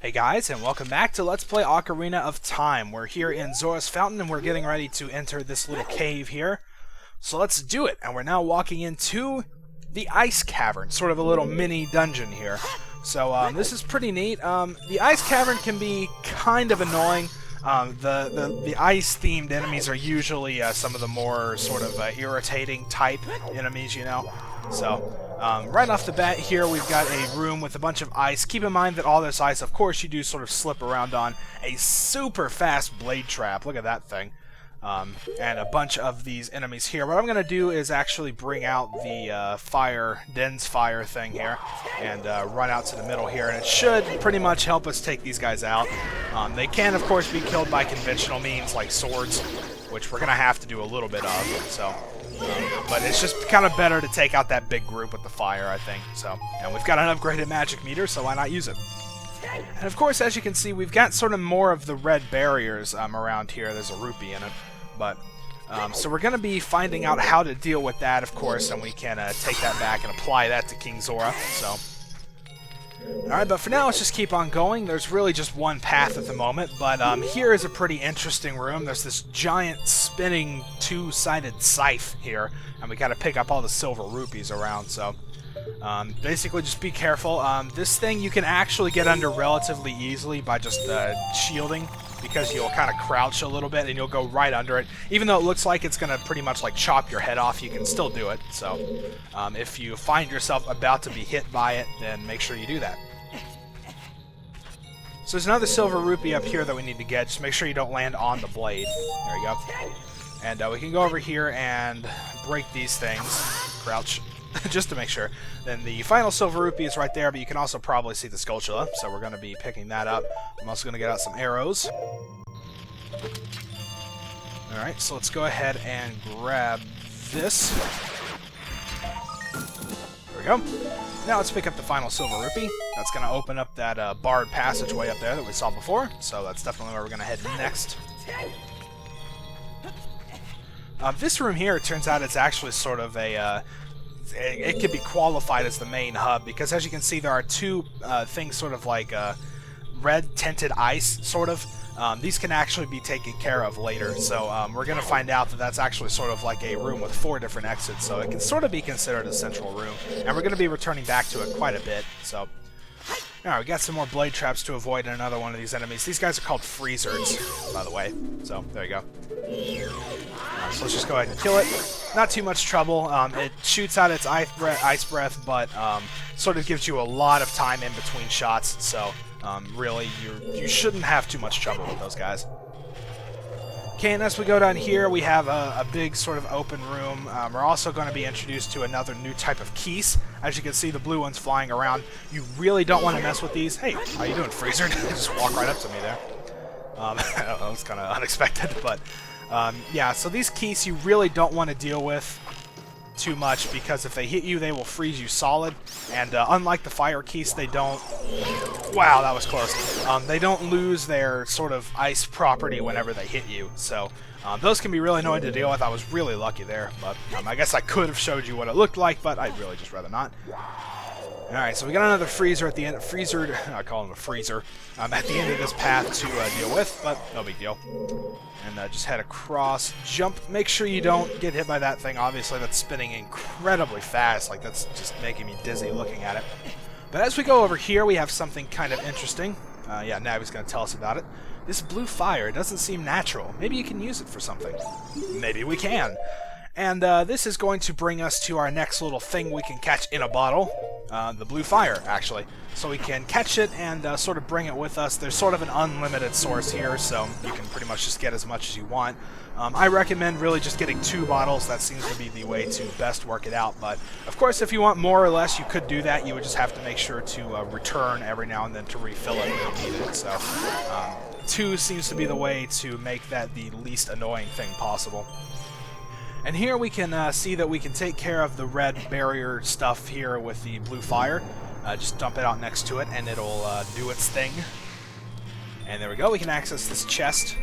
Hey guys, and welcome back to Let's Play Ocarina of Time. We're here in Zora's Fountain, and we're getting ready to enter this little cave here. So let's do it, and we're now walking into the Ice Cavern, sort of a little mini dungeon here. So this is pretty neat. The Ice Cavern can be kind of annoying. The ice-themed enemies are usually some of the more sort of irritating type enemies, you know. So right off the bat here, we've got a room with a bunch of ice. Keep in mind that all this ice, of course, you do sort of slip around on a super fast blade trap. Look at that thing. And a bunch of these enemies here. What I'm going to do is actually bring out the Den's fire thing here and run out to the middle here, and it should pretty much help us take these guys out. They can, of course, be killed by conventional means like swords, which we're going to have to do a little bit of. So, but it's just kind of better to take out that big group with the fire, I think. So, and we've got an upgraded magic meter, so why not use it? And of course, as you can see, we've got sort of more of the red barriers around here. There's a rupee in it. But, so we're going to be finding out how to deal with that, of course, and we can take that back and apply that to King Zora, so. Alright, but for now, let's just keep on going. There's really just one path at the moment, but here is a pretty interesting room. There's this giant spinning two-sided scythe here, and we got to pick up all the silver rupees around, so. Basically, just be careful. This thing you can actually get under relatively easily by just shielding, because you'll kind of crouch a little bit and you'll go right under it. Even though it looks like it's going to pretty much like chop your head off, you can still do it. So if you find yourself about to be hit by it, then make sure you do that. So there's another silver rupee up here that we need to get. Just make sure you don't land on the blade. There you go. And we can go over here and break these things. Crouch. Just to make sure. Then the final silver rupee is right there, but you can also probably see the Skulltula, so we're going to be picking that up. I'm also going to get out some arrows. Alright, so let's go ahead and grab this. There we go. Now let's pick up the final silver rupee. That's going to open up that barred passageway up there that we saw before, so that's definitely where we're going to head next. This room here, it turns out it's actually sort of a... it could be qualified as the main hub, because as you can see, there are two things sort of like red tinted ice, sort of. These can actually be taken care of later, so we're going to find out that that's actually sort of like a room with 4 different exits, so it can sort of be considered a central room, and we're going to be returning back to it quite a bit, so. Alright, we got some more blade traps to avoid in another one of these enemies. These guys are called freezers, by the way, so there you go. So let's just go ahead and kill it. Not too much trouble. It shoots out its ice breath, but sort of gives you a lot of time in between shots, so really you shouldn't have too much trouble with those guys. Okay, and as we go down here, we have a big sort of open room. We're also going to be introduced to another new type of keys. As you can see, the blue ones flying around. You really don't want to mess with these. Hey, how you doing, Freezer? Just walk right up to me there. I don't know, it's kind of unexpected, but yeah, so these keys you really don't want to deal with too much, because if they hit you, they will freeze you solid, and unlike the fire keys, they don't... Wow, that was close. They don't lose their sort of ice property whenever they hit you, so those can be really annoying to deal with. I was really lucky there, but I guess I could have showed you what it looked like, but I'd really just rather not. Alright, so we got another freezer at the end. I call him a freezer. At the end of this path to deal with, but no big deal. And just head across, jump. Make sure you don't get hit by that thing. Obviously, that's spinning incredibly fast. Like, that's just making me dizzy looking at it. But as we go over here, we have something kind of interesting. Yeah, Navi's going to tell us about it. This blue fire doesn't seem natural. Maybe you can use it for something. Maybe we can. And this is going to bring us to our next little thing we can catch in a bottle. The blue fire, actually. So we can catch it and sort of bring it with us. There's sort of an unlimited source here, so you can pretty much just get as much as you want. I recommend really just getting 2 bottles. That seems to be the way to best work it out. But, of course, if you want more or less, you could do that. You would just have to make sure to return every now and then to refill it if you need it. So 2 seems to be the way to make that the least annoying thing possible. And here we can see that we can take care of the red barrier stuff here with the blue fire. Just dump it out next to it and it'll do its thing. And there we go, we can access this chest.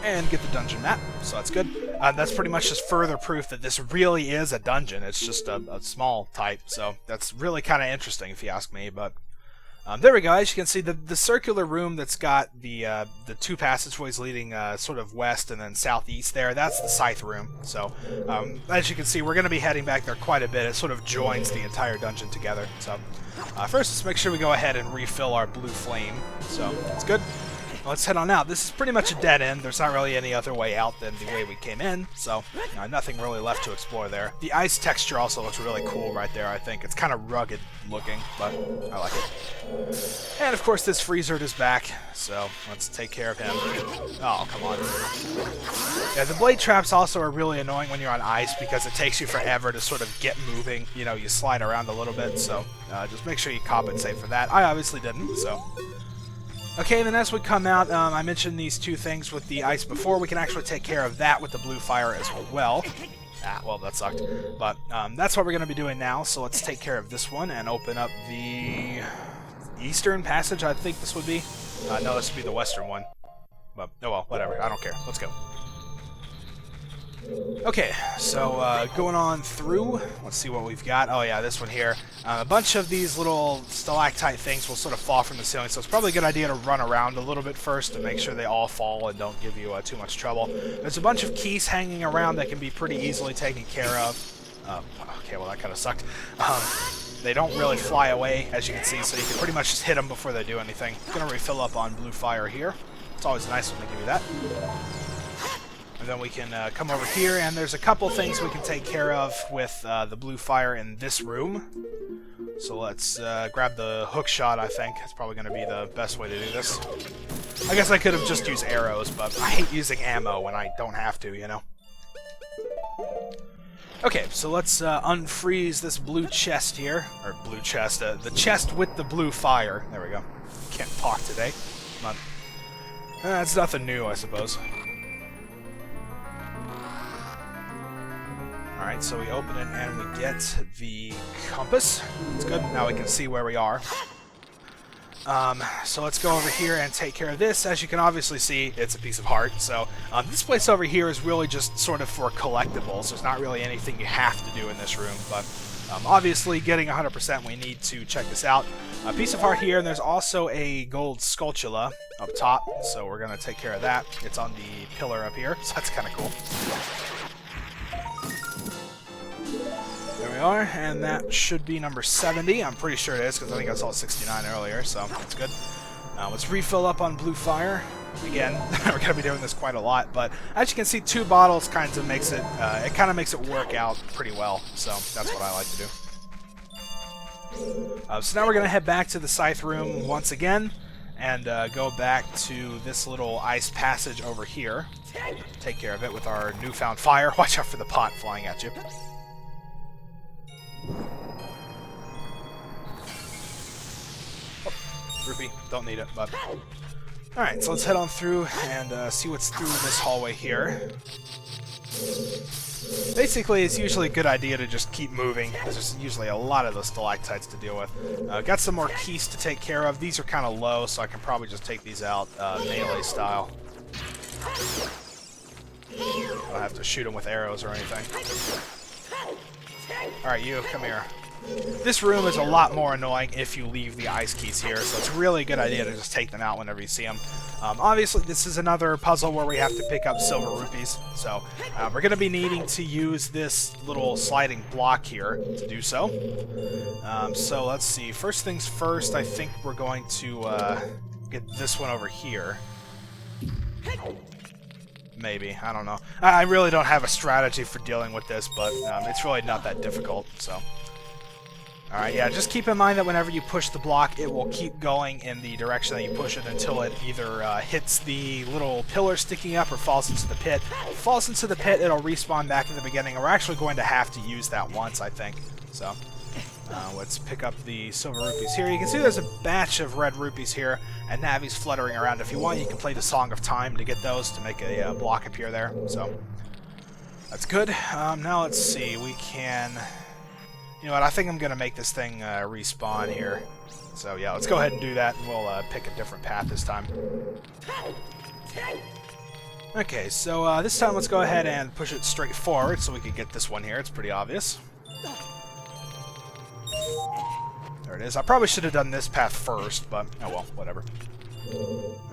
And get the dungeon map, so that's good. That's pretty much just further proof that this really is a dungeon. It's just a small type, so that's really kind of interesting if you ask me. But there we go. As you can see, the circular room that's got the 2 passageways leading sort of west and then southeast there, that's the scythe room. So as you can see, we're going to be heading back there quite a bit. It sort of joins the entire dungeon together. So first, let's make sure we go ahead and refill our blue flame. So that's good. Let's head on out. This is pretty much a dead end. There's not really any other way out than the way we came in, so nothing really left to explore there. The ice texture also looks really cool right there, I think. It's kind of rugged looking, but I like it. And of course this Freezard is back, so let's take care of him. Oh, come on. Yeah, the blade traps also are really annoying when you're on ice because it takes you forever to sort of get moving. You know, you slide around a little bit, so just make sure you compensate for that. I obviously didn't, so... Okay, then as we come out, I mentioned these 2 things with the ice before. We can actually take care of that with the blue fire as well. Well, that sucked. But that's what we're going to be doing now, so let's take care of this one and open up the eastern passage, I think this would be. No, this would be the western one. But, oh well, whatever. I don't care. Let's go. Okay, so going on through, let's see what we've got. Oh yeah, this one here. A bunch of these little stalactite things will sort of fall from the ceiling, so it's probably a good idea to run around a little bit first to make sure they all fall and don't give you too much trouble. There's a bunch of keys hanging around that can be pretty easily taken care of. Okay, well that kind of sucked. They don't really fly away, as you can see, so you can pretty much just hit them before they do anything. I'm going to refill up on blue fire here. It's always nice when they give you that. And then we can come over here, and there's a couple things we can take care of with the blue fire in this room. So let's grab the hook shot, I think. That's probably going to be the best way to do this. I guess I could have just used arrows, but I hate using ammo when I don't have to, you know. Okay, so let's unfreeze this blue chest here. Or blue chest, the chest with the blue fire. There we go. Can't talk today. But, it's nothing new, I suppose. Alright, so we open it and we get the compass. That's good. Now we can see where we are. So let's go over here and take care of this. As you can obviously see, it's a piece of heart. So this place over here is really just sort of for collectibles. There's not really anything you have to do in this room, but obviously getting 100% we need to check this out. A piece of heart here, and there's also a gold Skulltula up top, so we're going to take care of that. It's on the pillar up here, so that's kind of cool. There we are, and that should be number 70. I'm pretty sure it is, because I think I saw 69 earlier, so that's good. Let's refill up on blue fire. Again, we're going to be doing this quite a lot, but as you can see, 2 bottles kind of makes it, it kind of makes it work out pretty well, so that's what I like to do. So now we're going to head back to the scythe room once again, and go back to this little ice passage over here. Take care of it with our newfound fire. Watch out for the pot flying at you. Rupee, don't need it, but... Alright, so let's head on through and see what's through this hallway here. Basically, it's usually a good idea to just keep moving, because there's usually a lot of those stalactites to deal with. Got some more keys to take care of. These are kind of low, so I can probably just take these out melee style. I don't have to shoot them with arrows or anything. Alright, you, come here. This room is a lot more annoying if you leave the ice keys here, so it's a really good idea to just take them out whenever you see them. Obviously, this is another puzzle where we have to pick up silver rupees, so we're going to be needing to use this little sliding block here to do so. So let's see. First things first, I think we're going to get this one over here. Maybe. I don't know. I really don't have a strategy for dealing with this, but it's really not that difficult, so... Alright, yeah, just keep in mind that whenever you push the block, it will keep going in the direction that you push it until it either hits the little pillar sticking up or falls into the pit. If it falls into the pit, it'll respawn back in the beginning, and we're actually going to have to use that once, I think. So, let's pick up the silver rupees here. You can see there's a batch of red rupees here, and Navi's fluttering around. If you want, you can play the Song of Time to get those, to make a block appear there. So, that's good. Now let's see, we can... You know what, I think I'm going to make this thing respawn here. So yeah, let's go ahead and do that, and we'll pick a different path this time. Okay, so this time let's go ahead and push it straight forward so we can get this one here. It's pretty obvious. There it is. I probably should have done this path first, but oh well, whatever.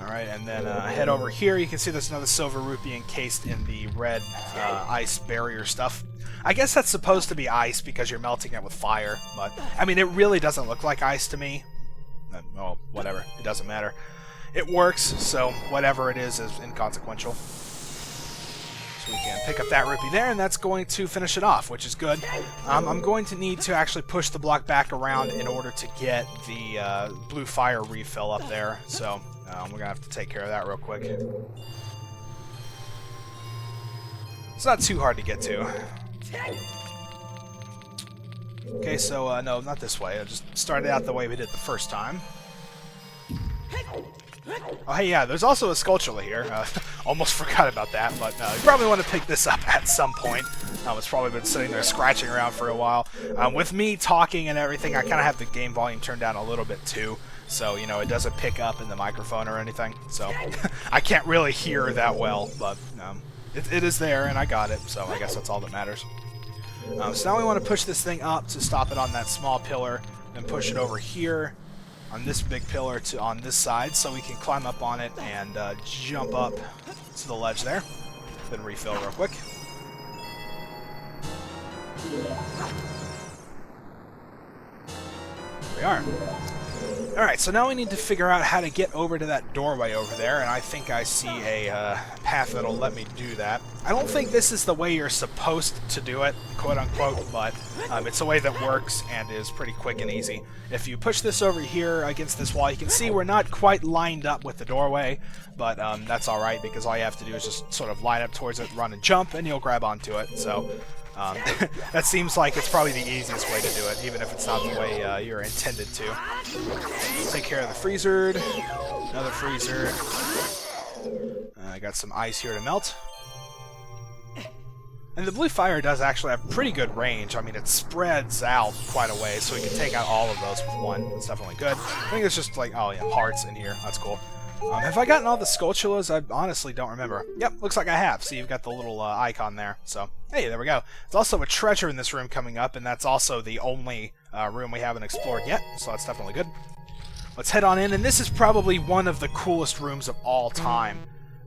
Alright, and then head over here. You can see there's another silver rupee encased in the red ice barrier stuff. I guess that's supposed to be ice because you're melting it with fire, but I mean, it really doesn't look like ice to me. Oh, whatever. It doesn't matter. It works, so whatever it is inconsequential. So we can pick up that rupee there, and that's going to finish it off, which is good. I'm going to need to actually push the block back around in order to get the blue fire refill up there, so we're going to have to take care of that real quick. It's not too hard to get to. Okay, so no, not this way. I just started out the way we did the first time. Oh, hey, yeah, there's also a Skulltula here. Almost forgot about that, but you probably want to pick this up at some point. It's probably been sitting there scratching around for a while. With me talking and everything, I kind of have the game volume turned down a little bit too, so, you know, it doesn't pick up in the microphone or anything, so I can't really hear that well, but it is there, and I got it, so I guess that's all that matters. So now we want to push this thing up to stop it on that small pillar, and push it over here on this big pillar to on this side, so we can climb up on it and jump up to the ledge there. Then refill real quick. Here we are. Alright, so now we need to figure out how to get over to that doorway over there, and I think I see a path that'll let me do that. I don't think this is the way you're supposed to do it, quote-unquote, but it's a way that works and is pretty quick and easy. If you push this over here against this wall, you can see we're not quite lined up with the doorway, but that's alright, because all you have to do is just sort of line up towards it, run and jump, and you'll grab onto it, so that seems like it's probably the easiest way to do it, even if it's not the way you're intended to. Take care of the freezer. Another freezer. I got some ice here to melt. And the blue fire does actually have pretty good range. I mean, it spreads out quite a way, so we can take out all of those with one. It's definitely good. I think it's just like, oh yeah, hearts in here. That's cool. Have I gotten all the Skulltulas? I honestly don't remember. Yep, looks like I have. See, you've got the little icon there. So, hey, there we go. There's also a treasure in this room coming up, and that's also the only room we haven't explored yet, so that's definitely good. Let's head on in, and this is probably one of the coolest rooms of all time.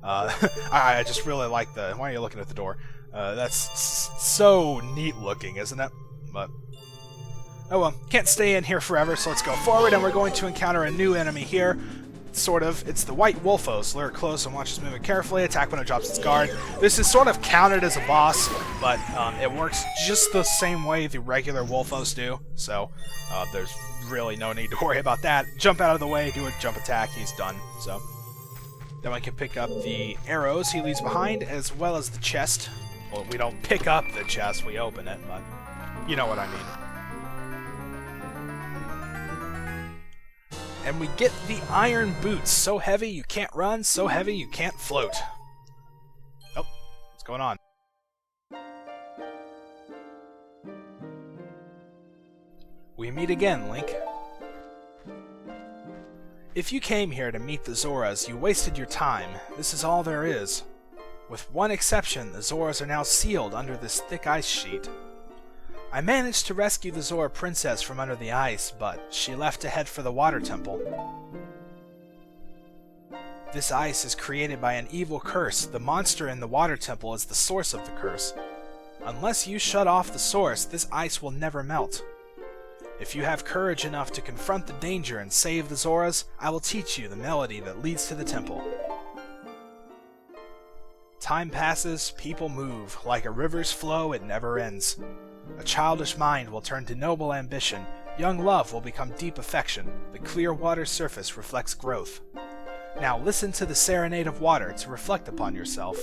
I just really like the... Why are you looking at the door? That's so neat looking, isn't it? But... oh well, can't stay in here forever, so let's go forward, and we're going to encounter a new enemy here. Sort of. It's the white Wolfos. Lure it close and watch its movement carefully. Attack when it drops its guard. This is sort of counted as a boss, but it works just the same way the regular Wolfos do, so there's really no need to worry about that. Jump out of the way, do a jump attack, he's done. So then we can pick up the arrows he leaves behind, as well as the chest. Well, we don't pick up the chest, we open it, but you know what I mean. And we get the iron boots. So heavy you can't run, so heavy you can't float. Oh, what's going on? We meet again, Link. If you came here to meet the Zoras, you wasted your time. This is all there is. With one exception, the Zoras are now sealed under this thick ice sheet. I managed to rescue the Zora princess from under the ice, but she left to head for the water temple. This ice is created by an evil curse. The monster in the water temple is the source of the curse. Unless you shut off the source, this ice will never melt. If you have courage enough to confront the danger and save the Zoras, I will teach you the melody that leads to the temple. Time passes, people move. Like a river's flow, it never ends. A childish mind will turn to noble ambition. Young love will become deep affection. The clear water's surface reflects growth. Now listen to the serenade of water to reflect upon yourself.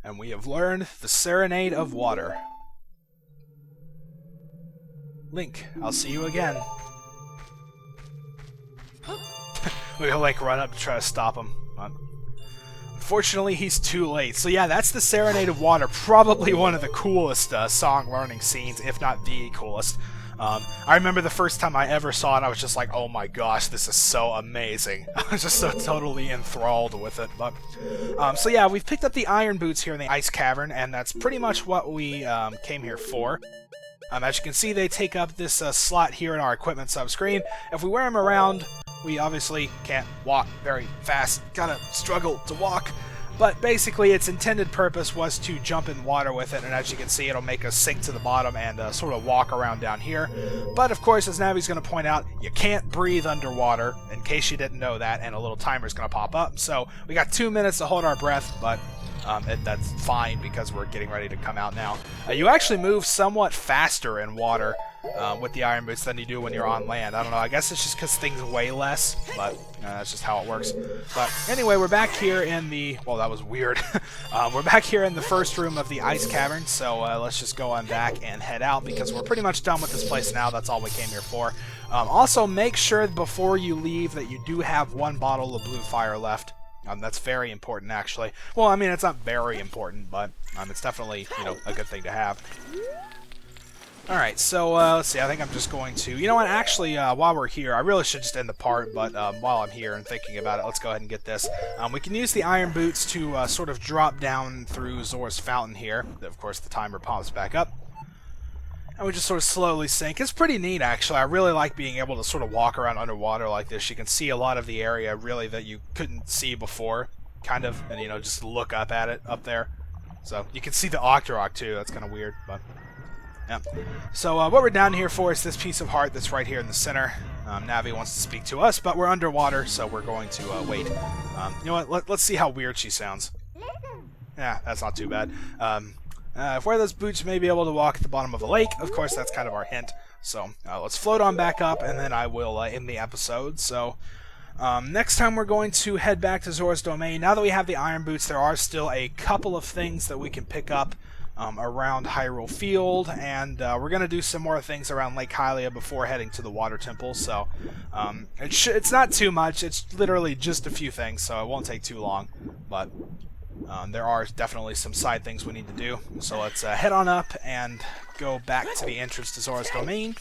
And we have learned the Serenade of Water. Link, I'll see you again. We'll Link run up to try to stop him. Unfortunately, he's too late. So yeah, that's the Serenade of Water. Probably one of the coolest song learning scenes, if not the coolest. I remember the first time I ever saw it, I was just like, oh my gosh, this is so amazing. I was just so totally enthralled with it. But so yeah, we've picked up the iron boots here in the Ice Cavern, and that's pretty much what we came here for. As you can see, they take up this slot here in our equipment sub-screen. If we wear them around, we obviously can't walk very fast. Gotta struggle to walk. But basically, its intended purpose was to jump in water with it, and as you can see, it'll make us sink to the bottom and sort of walk around down here. But of course, as Navi's going to point out, you can't breathe underwater, in case you didn't know that, and a little timer's going to pop up. So we got 2 minutes to hold our breath, but that's fine because we're getting ready to come out now. You actually move somewhat faster in water with the iron boots than you do when you're on land. I don't know, I guess it's just because things weigh less, but that's just how it works. But anyway, we're back here in the... Well, that was weird. We're back here in the first room of the Ice Cavern, so let's just go on back and head out because we're pretty much done with this place now. That's all we came here for. Also, make sure before you leave that you do have 1 bottle of blue fire left. That's very important, actually. Well, I mean, it's not very important, but it's definitely, you know, a good thing to have. Alright, so let's see, I think I'm just going to... You know what, actually, while we're here, I really should just end the part, but while I'm here and thinking about it, let's go ahead and get this. We can use the iron boots to sort of drop down through Zora's fountain here. Of course, the timer pops back up. And we just sort of slowly sink. It's pretty neat, actually. I really like being able to sort of walk around underwater like this. You can see a lot of the area, really, that you couldn't see before, kind of, and, you know, just look up at it up there. So, you can see the Octorok, too. That's kind of weird, but... Yeah. So what we're down here for is this piece of heart that's right here in the center. Navi wants to speak to us, but we're underwater, so we're going to wait. You know what? Let's see how weird she sounds. Yeah, that's not too bad. If wear those boots, you may be able to walk at the bottom of the lake. Of course, that's kind of our hint. So let's float on back up, and then I will end the episode. So next time we're going to head back to Zora's Domain. Now that we have the iron boots, there are still a couple of things that we can pick up around Hyrule Field, and we're going to do some more things around Lake Hylia before heading to the Water Temple, so it's not too much. It's literally just a few things, so it won't take too long, but there are definitely some side things we need to do. So let's head on up and go back to the entrance to Zora's Domain,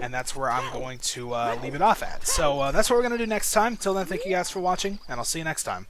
and that's where I'm going to leave it off at. So that's what we're going to do next time. Till then, thank you guys for watching, and I'll see you next time.